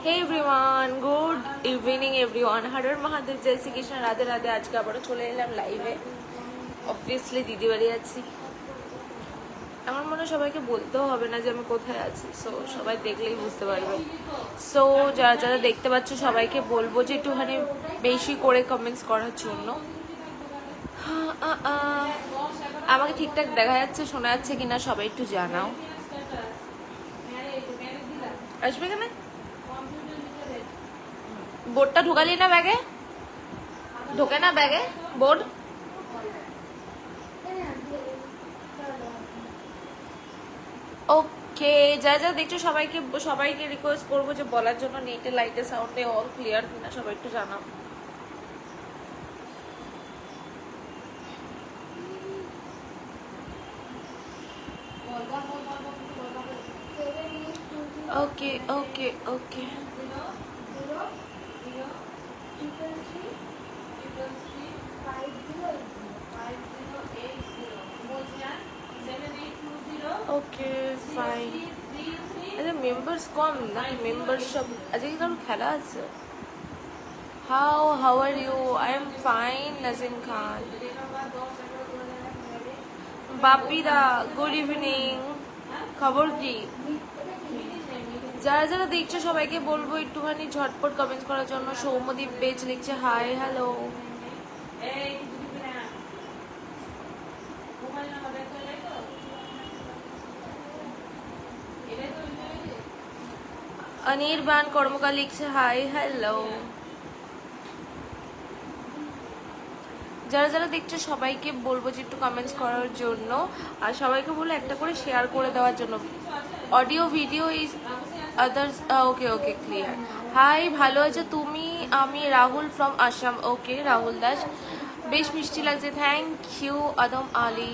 হে everyone, good evening everyone. Har Har Mahadev, জয় শ্রীকৃষ্ণ, রাধে রাধে। আজকে আবারও চলে এলাম লাইভে। অবভিয়াসলি দিদি বাড়ি আছি। আমার মনে হয় সবাইকে বলতেও হবে না যে আমি কোথায় আছি, সো সবাই দেখলেই বুঝতে পারবে। সো যারা যারা দেখতে পাচ্ছ সবাইকে বলবো যে একটুখানি বেশি করে কমেন্টস করার জন্য। আমাকে ঠিকঠাক দেখা যাচ্ছে, শোনা যাচ্ছে কিনা সবাই একটু জানাও। আসবে কেন? বোর্ডটা ঢুকালি না ব্যাগে? ঢোকে না ব্যাগে বোর্ড? ওকে, যা যা দেখছো সবাইকে রিকোয়েস্ট করবো যে বলার জন্য নেটে লাইটে সাউন্ডে অল ক্লিয়ার কিনা সবাই একটু জানাও। ওকে ওকে ওকে। Okay fine. আচ্ছা মেম্বার্স কম নাকি? মেম্বার্স সব আজকে কি কারো খেলা আছে? How are you? I am fine Nazim Khan. বাপিদা গুড ইভিনিং, খবর কি? যারা যারা দেখছো সবাইকে বলবো একটুখানি ঝটপট কমেন্ট করার জন্য। সৌম্যদীপ বেজ লিখছে হাই হ্যালো। অনির্বাণ কর্মকার লিখছে হাই হ্যালো। যারা যারা দেখছো সবাইকে বলবো যে একটু কমেন্টস করার জন্য, আর সবাইকে বলে একটা করে শেয়ার করে দেওয়ার জন্য। Audio video is others. Okay okay clear. Hi, ভালো আছো তুমি? আমি রাহুল ফ্রম আসাম। ওকে রাহুল দাস, বেশ মিষ্টি লাগছে, থ্যাংক ইউ। আদম আলী,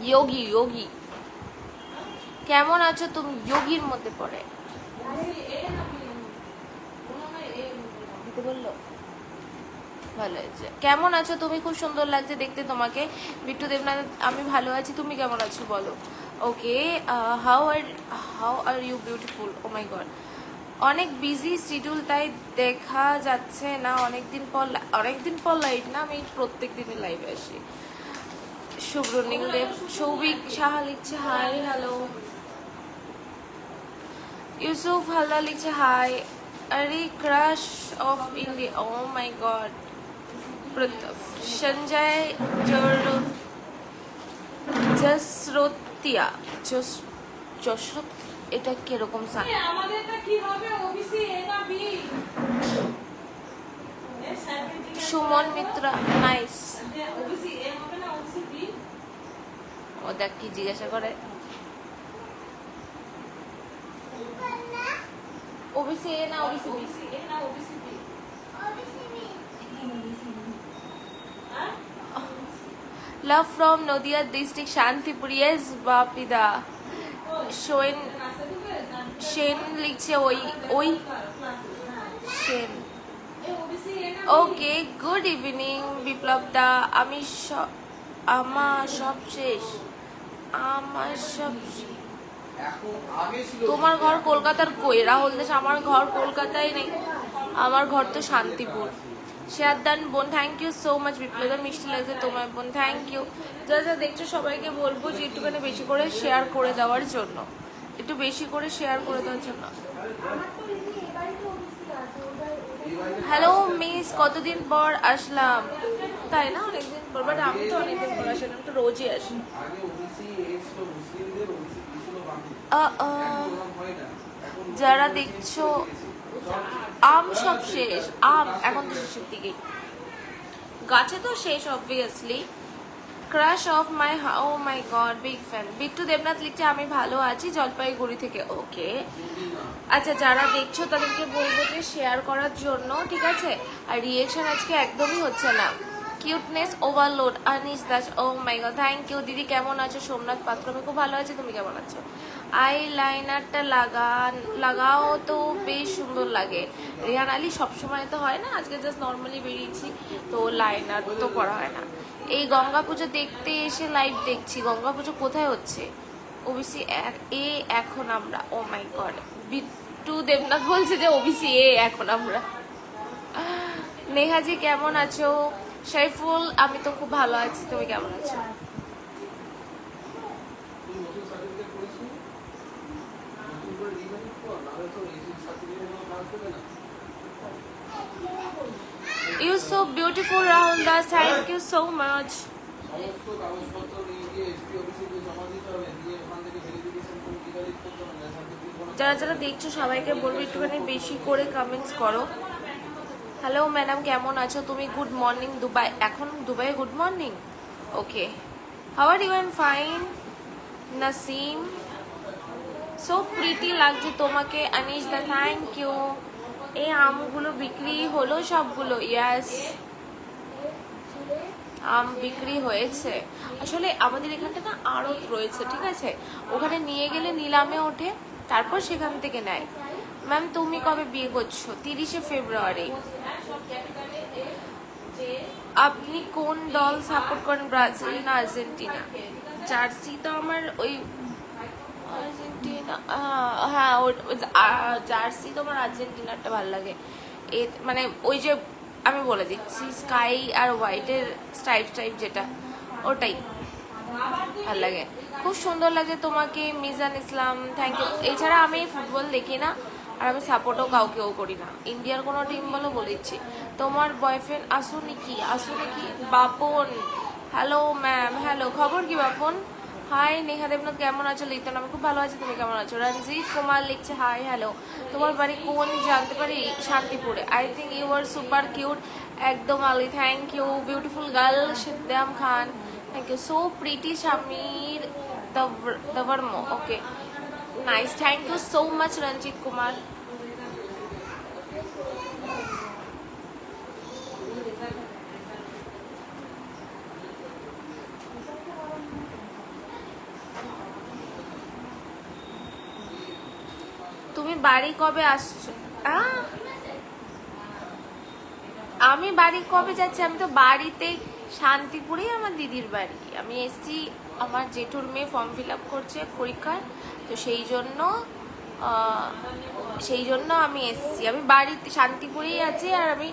যোগী যোগী, কেমন আছো তুমি? যোগীর মধ্যে পড়ে বললো ভালো হয়েছে। কেমন আছো তুমি? খুব সুন্দর লাগছে দেখতে তোমাকে। বিট্টু দেবনাথ, আমি ভালো আছি, তুমি কেমন আছো বলো। Okay, how are you beautiful. Oh my God, অনেক বিজি শিডিউল তাই দেখা যাচ্ছে না। অনেকদিন পর লাইভ না, আমি প্রত্যেক দিনই লাইভে আসি। শুভ্রনীল দেব, সৌভিক সাহা লিখছে হাই হ্যালো। ইউসুফ হালদা লিখছে হাই। আরে crush of India, oh my God. Sanjay Jasratia, Jasrat, এটা কিরকম সান? সুমন মিত্রা, নাইস। ও দেখ কি জিজ্ঞাসা করে। ওবিসি এ না OBC B? Love from Nadia district Shantipur. Yes বাপিদা। সেন লিখছে ওই ওই Sen. Okay good evening Biplab da. আমার সব শেষ। তোমার ঘর কলকাতার কই রাহুল দেশ? আমার ঘর কলকাতায় নেই, আমার ঘর তো শান্তিপুর। শেয়ারদান বোন, থ্যাংক ইউ সো মাচ। বিপ্লব, মিষ্টি লাগছে তোমার বোন, থ্যাংক ইউ। যারা যা দেখছো সবাইকে বলবো যে একটুখানি বেশি করে শেয়ার করে দেওয়ার জন্য, একটু বেশি করে শেয়ার করে দেওয়ার জন্য। হ্যালো মিস, কতদিন পর আসলাম? তাই না, অনেকদিন পর। বাট আমি তো অনেকদিন পর আসি, আমি তো রোজই আসি। যারা দেখছো, আম সব শেষ। আম এখন তো শেষের দিকে, গাছে তো শেষ obviously. Crush of my, oh my God, big fan. Bittu Debnath লিখছে আমি ভালো আছি, জলপাইগুড়ি থেকে। ওকে, আচ্ছা যারা দেখছো তাদেরকে বলবো যে শেয়ার করার জন্য, ঠিক আছে? আর রিয়েকশন আজকে একদমই হচ্ছে না। Cuteness overload, Anis Das, oh my God, thank you. দিদি কেমন আছো? সোমনাথ পাত্র, আমি খুব ভালো আছি, তুমি কেমন আছো? আই লাইনারটা লাগাও তো বেশ সুন্দর লাগে। রেহান আলী, সবসময় তো হয় না, আজকে জাস্ট নর্মালি বেরিয়েছি তো লাইনার তো করা হয় না। এই গঙ্গা পুজো দেখতে এসে লাইভ দেখছি। গঙ্গা পুজো কোথায় হচ্ছে? ওবিসি এ এখন আমরা, ও মাই গড, বিট্টু দেবনাথ বলছে যে ওবিসি এ এখন আমরা। নেহাজি কেমন আছো? সাইফুল আমি তো খুব ভালো আছি, তুমি কেমন আছো? You so beautiful, Rahul Das. Thank you so much. যারা যারা দেখছো সবাইকে বলবো একটুখানি বেশি করে কমেন্টস করো। হ্যালো ম্যাডাম কেমন আছো তুমি? গুড মর্নিং দুবাই, এখন দুবাইয়ে good morning. Okay, how are you? I am fine. Nasim, so pretty লাগছে তোমাকে। আনিশ দা থ্যাংক ইউ। এই আমগুলো বিক্রি হলো সবগুলো? ইয়াস, আম বিক্রি হয়েছে। আসলে আমাদের এখানটা না আড়ত রয়েছে, ঠিক আছে, ওখানে নিয়ে গেলে নিলামে ওঠে, তারপর সেখান থেকে নেয়। ম্যাম তুমি কবে বিয়ে করছো? 30শে ফেব্রুয়ারি। আপনি কোন দল সাপোর্ট করেন, ব্রাজিল না আর্জেন্টিনা? জার্সি তো আমার ওই আর্জেন্টিনা, হ্যাঁ জার্সি তোমার আর্জেন্টিনারটা ভালো লাগে। এ মানে ওই যে আমি বলে দিচ্ছি, স্কাই আর হোয়াইটের স্ট্রাইপ যেটা, ওটাই ভালো লাগে, খুব সুন্দর লাগে তোমাকে। মিজান ইসলাম থ্যাংক ইউ। এছাড়া আমি ফুটবল দেখি না, আর আমি সাপোর্টও কাউকেও করি না। ইন্ডিয়ার কোনো টিম বলো বলে দিচ্ছি। তোমার বয়ফ্রেন্ড আসুনি কি? Bapan, hello ma'am. হ্যালো, খবর কি বাপন? হাই নেহা দেবনাথ কেমন আছো? লিখতেন আমি খুব ভালো আছি, তুমি কেমন আছো? রঞ্জিত কুমার লিখছে হাই হ্যালো। তোমার বাড়ি কোন জানতে পারি? শান্তিপুরে। I think you are super cute. একদম Ali, thank you. Beautiful girl Siddam Khan, thank you. So pretty Samir Debbarma, okay nice, thank you so much Ranjit Kumar. তুমি বাড়ি কবে আসছো? আমি বাড়ি কবে যাচ্ছি? আমি তো বাড়িতে, শান্তিপুরেই আমার দিদির বাড়ি। আমি এসছি, আমার জেঠুর মেয়ে ফর্ম ফিল আপ করছে পরীক্ষার, তো সেই জন্য আমি এসছি। আমি বাড়িতে শান্তিপুরেই আছি, আর আমি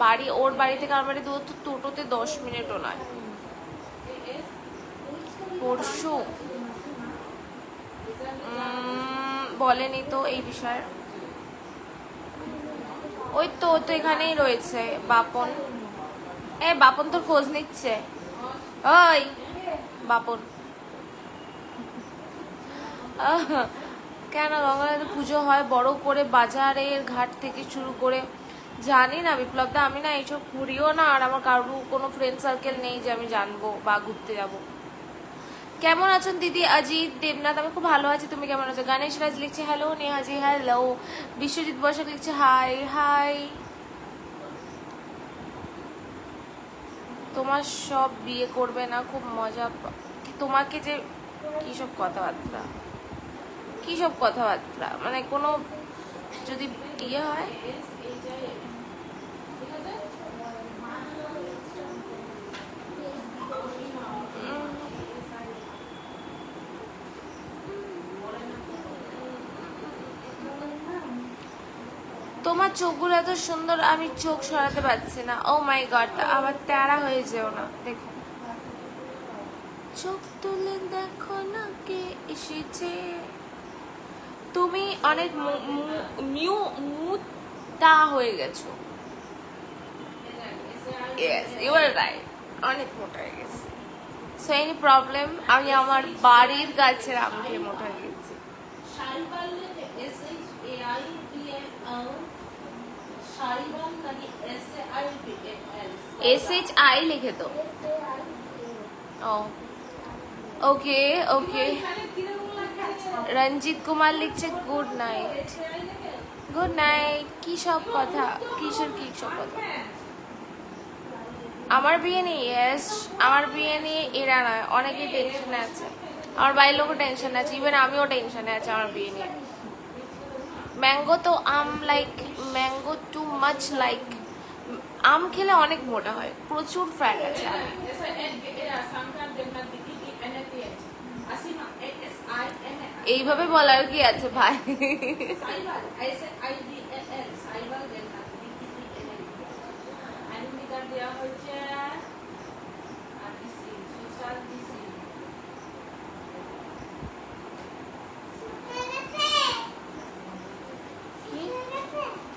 বাড়ি, ওর বাড়ি থেকে আমার বাড়ি দূরত্ব টোটোতে 10 মিনিটও নয়। পরশু বলেনি তো এই বিষয়ে। ওই তো এখানেই রয়েছে বাপন। বাপন তোর খোঁজ নিচ্ছে। ওই বাপন, কেন গঙ্গারাতে পুজো হয় বড় করে, বাজারের ঘাট থেকে শুরু করে? জানি না বিপ্লবদা, আমি না এইসব ঘুরিও না, আর আমার কারোর কোনো ফ্রেন্ড সার্কেল নেই যে আমি জানবো বা ঘুরতে যাব। কেমন আছেন দিদি? অজিত দেবনাথ আমি খুব ভালো আছি, তুমি কেমন আছো? গণেশ রাজ লিখছে হ্যালো। নেহাজি হ্যালো। বিশ্বজিৎ বসাক লিখছে হাই হাই। তোমার সব বিয়ে করবে না, খুব মজা তোমাকে যে কি সব কথাবার্তা, মানে কোনো যদি ইয়ে হয়। তোমার চোখগুলো এত সুন্দর, আমি চোখ সরাতে পারছি না। ও মাই গড, আবার তেরা হয়ে যেও না। দেখো, চোখ তুলে দেখো না কে এসেছে। তুমি অনেক মোটা হয়ে গেছো। ইয়েস, ইউ আর রাইট, অনেক মোটা হয়ে গেছে। So any problem? আমি আমার বাড়ির গাছের আম খেয়ে মোটা হয়ে গেছি। SHI লিখে তো। ও ওকে ওকে। রঞ্জিত কুমার লিখছে গুড নাইট। Good night. কি সব কথা, কিসের কি সব কথা? আমার বিয়ে নিয়ে? ইয়েস, আমার বিয়ে নিয়ে এরা নয়, অনেকেই টেনশনে আছে, আমার বাড়ির লোকও টেনশনে আছে, ইভেন আমিও টেনশনে আছি আমার বিয়ে নিয়ে। ম্যাঙ্গো তো ম্যাঙ্গো টু মাচ লাইক, আম খেলে অনেক মোটা হয়, প্রচুর ফ্যাট আছে। এইভাবে বলার কি আছে ভাই?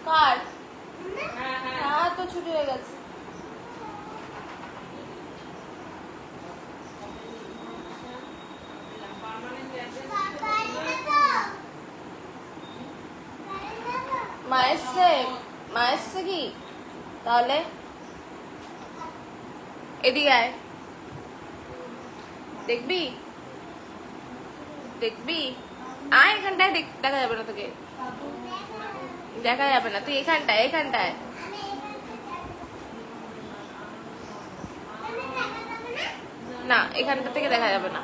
কার? হ্যাঁ তো ছুটি হয়ে গেছে। মা এসছে কি তাহলে? এদিকে আয়, দেখবি দেখবি, আয় এখানটায়, দেখা যাবে না তোকে, দেখা যাবে না, তুই এখানটায় এখানটায়। না এখানটা থেকে দেখা যাবে না।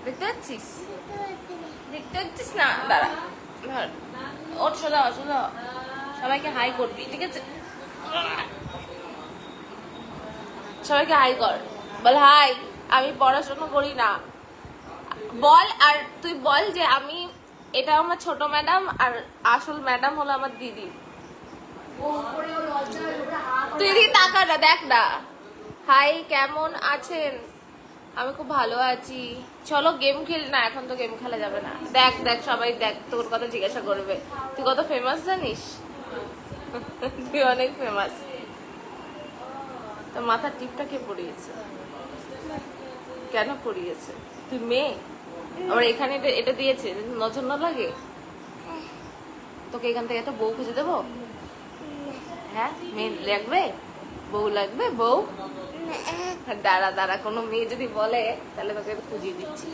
দেখতে পাচ্ছিস? দেখতে পাচ্ছিস না? দাঁড়া, ধর, ওর সোজা সোজা, সবাইকে হাই করবি, ঠিক আছে? সবাইকে হাই কর, বল হাই, আমি পড়াশোনা করি না বল। আর তুই বল যে আমি, এটা আমার ছোট ম্যাডাম আর আসল ম্যাডাম হলো আমার দিদি। তুই এদিকে তাকা না, দেখ না। হাই, কেমন আছেন? আমি খুব ভালো আছি। চলো গেম খেল না, এখন তো গেম খেলা যাবে না। দেখ দেখ, সবাই দেখ, তোর কথা জিজ্ঞাসা করবে, তুই কত ফেমাস জানিস? তুই অনেক ফেমাস। তো মাথার টিপটা কে পরিয়েছে? কেন পরিয়েছে? তুই মেয়ে? আবার এখানে এটা দিয়েছে, নজর না লাগে? তোকে এখান থেকে একটা বউ খুঁজে দেবো? হ্যাঁ, মেয়ে লাগবে, বউ লাগবে, বউ? দাঁড়া দাঁড়া, কোনো মেয়ে যদি বলে তাহলে তোকে খুঁজিয়ে দিচ্ছি।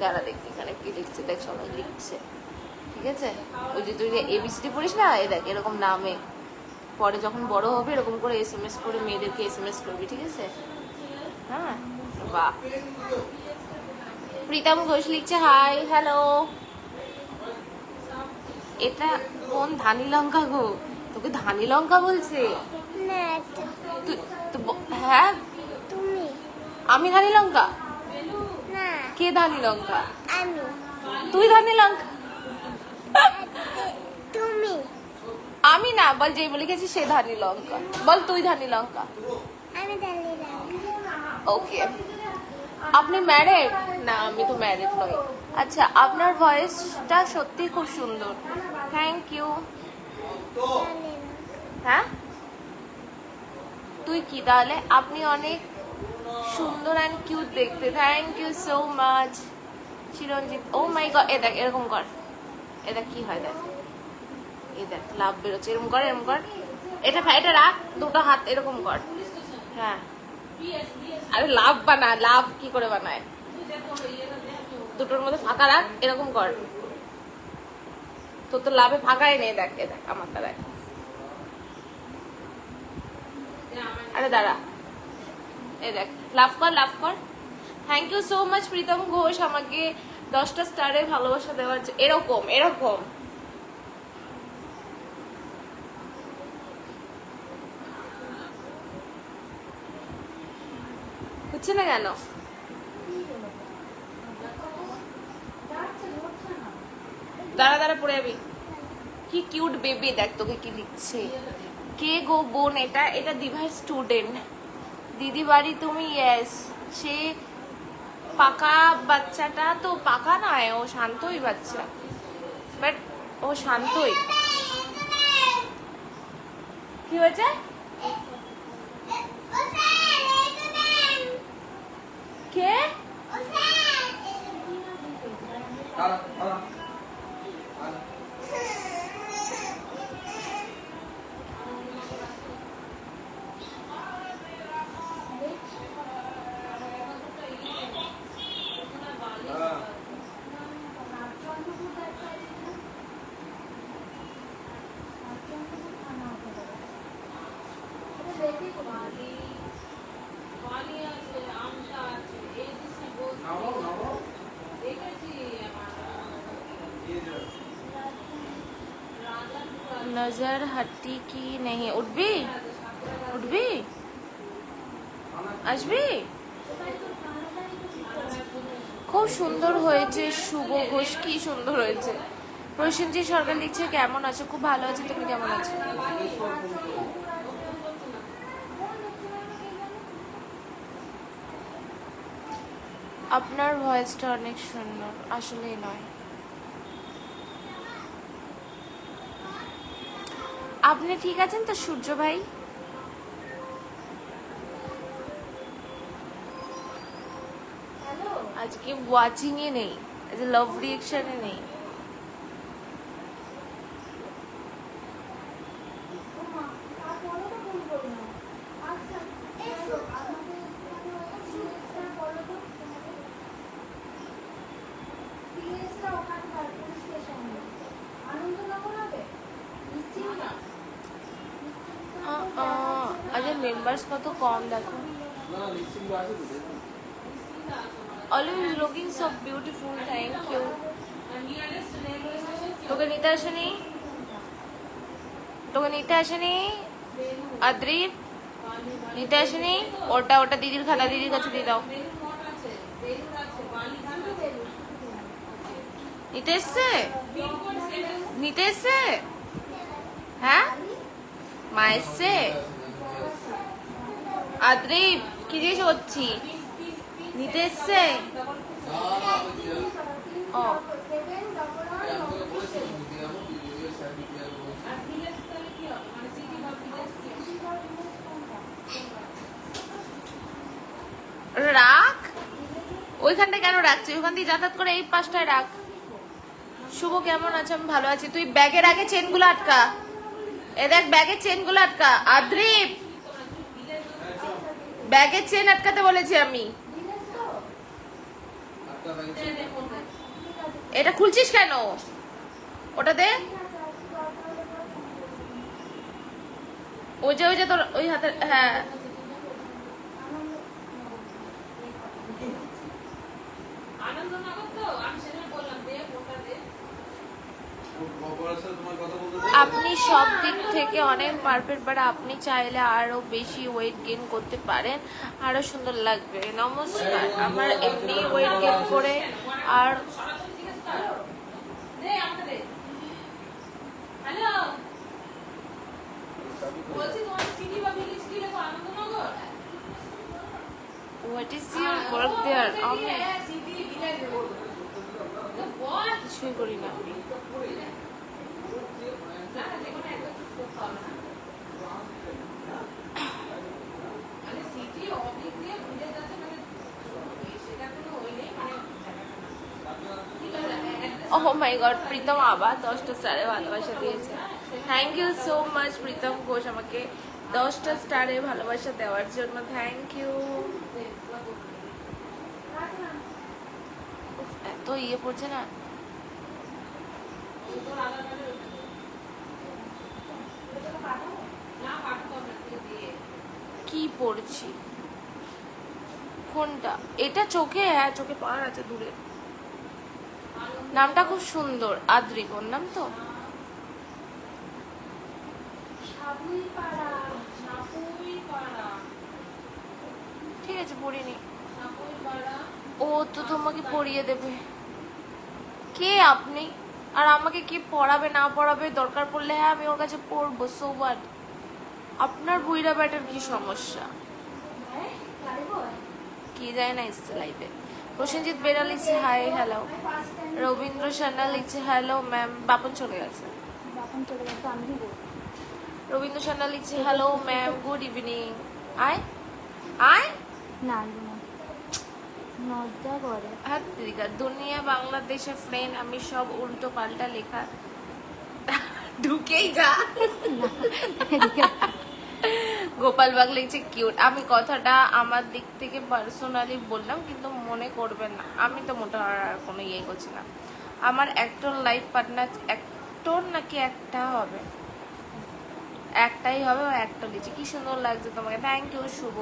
দাঁড়া দেখি এখানে কি লিখছে, দেখ সবাই লিখছে, ঠিক আছে? ওই যে তুই যে এবিসিডি পড়িস না, এই দেখ এরকম নামে, পরে যখন বড় হবে এরকম করে SMS করে মেয়েদেরকে SMS করবি, ঠিক আছে? হ্যাঁ, বাহ। প্রীতম ঘোষ লিখছে হাই, হ্যালো। এটা কোন ধানি লঙ্কা গো? তোকে ধানি লঙ্কা বলছে? হ্যাঁ, আমি ধানি লঙ্কা? কে ধানি লঙ্কা? তুই ধানি লঙ্কা? আমি না, বল যে বলে গেছি সে ধানি লঙ্কা, বল তুই ধানি লঙ্কা। ওকে, আপনি ম্যারিড? না আমি তো ম্যারিড নই। আচ্ছা, আপনার ভয়েসটা সত্যি খুব সুন্দর, থ্যাংক ইউ। হ্যাঁ, তুই কি তাহলে? আপনি অনেক সুন্দর অ্যান্ড কিউট দেখতে, thank you so much Chiranjit. Oh my God, এ দেখ এরকম কর, এ দেখ কি হয়, দেখ এ দেখ লাভ বেরোচ্ছে, এরকম কর, এরকম কর, এটা রাখ, দুটো হাত এরকম কর। হ্যাঁ, আরে লাভ বানা, লাভ কি করে বানায়? দুটোর মধ্যে ফাঁকা রাখ, এরকম কর। তো লাভে ফাঁকাই নেই, দেখ এ দেখ আমারটা দেখ। আরে দাঁড়া, এই দেখ, লাভ কর, লাভ কর। Thank you so much Pritam Ghosh আমাকে 10টা স্টারে ভালোবাসা দেওয়ার জন্য। এরকম এরকম হচ্ছে না কেন? দাঁড়া দাঁড়া, পড়ে যাবি। কি কিউট বেবি, দেখ তোকে কি লিখছে। কে গো বোন? এটা দিভাই স্টুডেন্ট। দিদি বাড়ি তুমি? ইয়েস। সে পাকা বাচ্চাটা তো পাকা নয়, ও শান্তই বাচ্চা, বাট ও শান্তই। কি হয়েছে? কে? नजर हट्टी की नहीं। उठबी? उठबी? আসবি? খুব সুন্দর হয়েছে শুভ ঘোষ, কি সুন্দর হয়েছে। প্রসেনজিৎ সরকার লিখছে কেমন আছো? খুব ভালো আছে, তুমি কেমন আছো? আপনার ভয়েসটা অনেক সুন্দর, আসলেই নয়। আপনি ঠিক আছেন তো সূর্য ভাই? আজকে ওয়াচিং এ নেই, আজ লাভ রিয়েকশনে নেই। আরে মেম্বার্স কত কম দেখো। Always looking so beautiful, thank you. তোকে নিতে আসেনি, তোকে নিতে আসেনি আদ্রির, নিতে আসেনি। ওটা ওটা দিদির খাতা, দিদির কাছে দিয়ে দাও। নিতে এসছে, নিতে এসছে। হ্যাঁ মা এসছে। আদ্রিব কি জিজ্ঞেস করছি, নিতে এসছে? ও রাখ, ওইখানটা কেন রাখছি? ওইখান দিয়ে যাতায়াত করে এই পাশটায় রাখ। শুভ কেমন আছে? আমি ভালো আছি। তুই ব্যাগের আগে চেনগুলো আটকা, এ দেখ ব্যাগের চেনগুলো আটকা। আদ্রিব ব্যাগের চেন আটকাতে বলেছি আমি। এটা খুলছিস কেন? ওটা দে। ওই যে তোর ওই হাতে, হ্যাঁ আপনি সব দিক থেকে অনেক পারফেক্ট, বাট আপনি চাইলে আরো বেশি ওয়েট গেইন করতে পারেন, আরো সুন্দর লাগবে। নমস্কার, আমার এমনি ওয়েট গেইন করে আর what is your work there? আমি কিছুই করি না। আমি ওহ মাই গড, প্রীতম আবার 10টা স্টারে ভালোবাসা দিয়েছে। Thank you so much Pritam Ghosh, আমাকে 10টা স্টারে ভালোবাসা দেওয়ার জন্য থ্যাংক ইউ। এত ইয়ে পড়ছে না। কি পড়ছি কোনটা? এটা চোখে, হ্যাঁ চোখে পাওয়ার আছে দূরে। নামটা খুব সুন্দর, আদ্রিক ওর নাম তো। ঠিক আছে পড়িনি। ও তো তোমাকে পড়িয়ে দেবে। কে আপনি? আর আমাকে কি পড়াবে না পড়াবে, দরকার পড়লে হ্যাঁ আমি ওর কাছে পড়বো, সো হোয়াট? আপনার বুইড়া ব্যাটার কি সমস্যা? কি যায় না এসছে লাইভে। প্রসেনজিৎ বেরা লিখছে হাই হ্যালো। রবীন্দ্র সান্যাল লিখছে হ্যালো ম্যাম। বাপন চলে গেছে। রবীন্দ্র সান্যাল লিখছে হ্যালো ম্যাম, গুড ইভিনিং। আয় আয় না লজ্জা করে। হ্যাঁ দুনিয়া বাংলাদেশে ফ্রেন্ড, আমি সব উল্টো পাল্টা লেখা ঢুকেই যা। গোপাল বাগ লিখছে কিউট। আমি কথাটা আমার দিক থেকে পার্সোনালি বললাম, কিন্তু মনে করবেন না, আমি তো মোটা আর কোনো ইয়ে করছি না। আমার অ্যাক্টর লাইফ পার্টনার অ্যাক্টর নাকি একটা হবে? একটাই হবে, ও একটা লিখছে। কি সুন্দর লাগছে তোমাকে, থ্যাংক ইউ শুভ।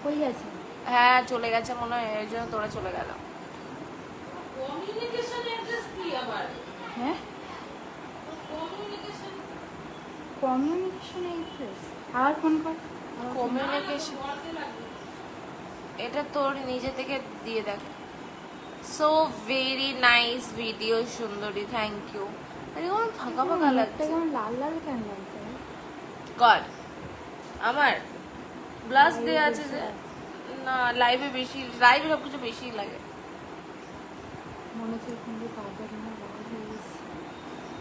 কই গেছে? হ্যাঁ চলে গেছে মনে হয়, এই জন্য তোরা চলে গেল। হ্যাঁ কমিউনিকেশন এক্সপ্রেস। আবার ফোন কর, কমিউনিকেশন এটা তোর নিজে থেকে দিয়ে দেখ। সো ভেরি নাইস ভিডিও সুন্দরী, থ্যাংক ইউ। আরে আমার ফাঁকা ফাঁকা লাগছে। কেমন লাল লাল কেন লাগছে? গড, আমার ব্লাশ দেওয়া আছে যে না, লাইভে সব কিছু বেশি লাগে। মনে হচ্ছে এখান দিয়ে পাউডার না লাল হয়ে গেছে।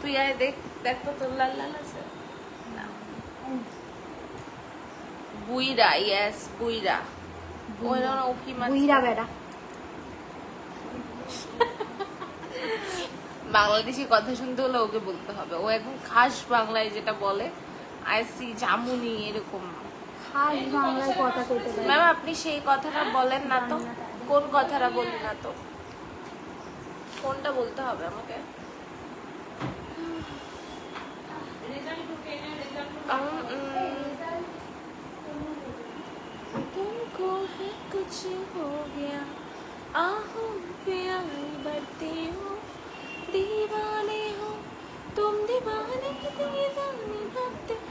তুই আয় দেখ, দেখ তো তোর লাল লাল আছে না। বুইরা, ইয়েস বুইরা। ওই না উকি মাছ। বুইরা বেড়া। বাংলাদেশি কথা শুনতে হলে ওকে বলতে হবে, ও একদম খাস বাংলায় যেটা বলে আইসি জামুনি এরকম। খাস বাংলায় কথা কইতে পারে। ম্যাম আপনি সেই কথাটা বলেন না তো, কোন কথাটা বলি না তো, কোনটা বলতে হবে আমাকে? तुमको है कुछ हो गया, आहू प्यारी बढ़ती हो, दीवाने हो तुम, दीवाने दीवानी बातें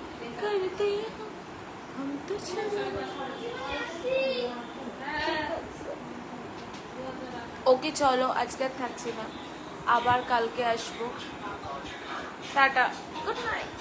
करते हो, हम तो ওকে চলো আজকে আর থাকছি না, আবার কালকে আসবো। Tata, good night.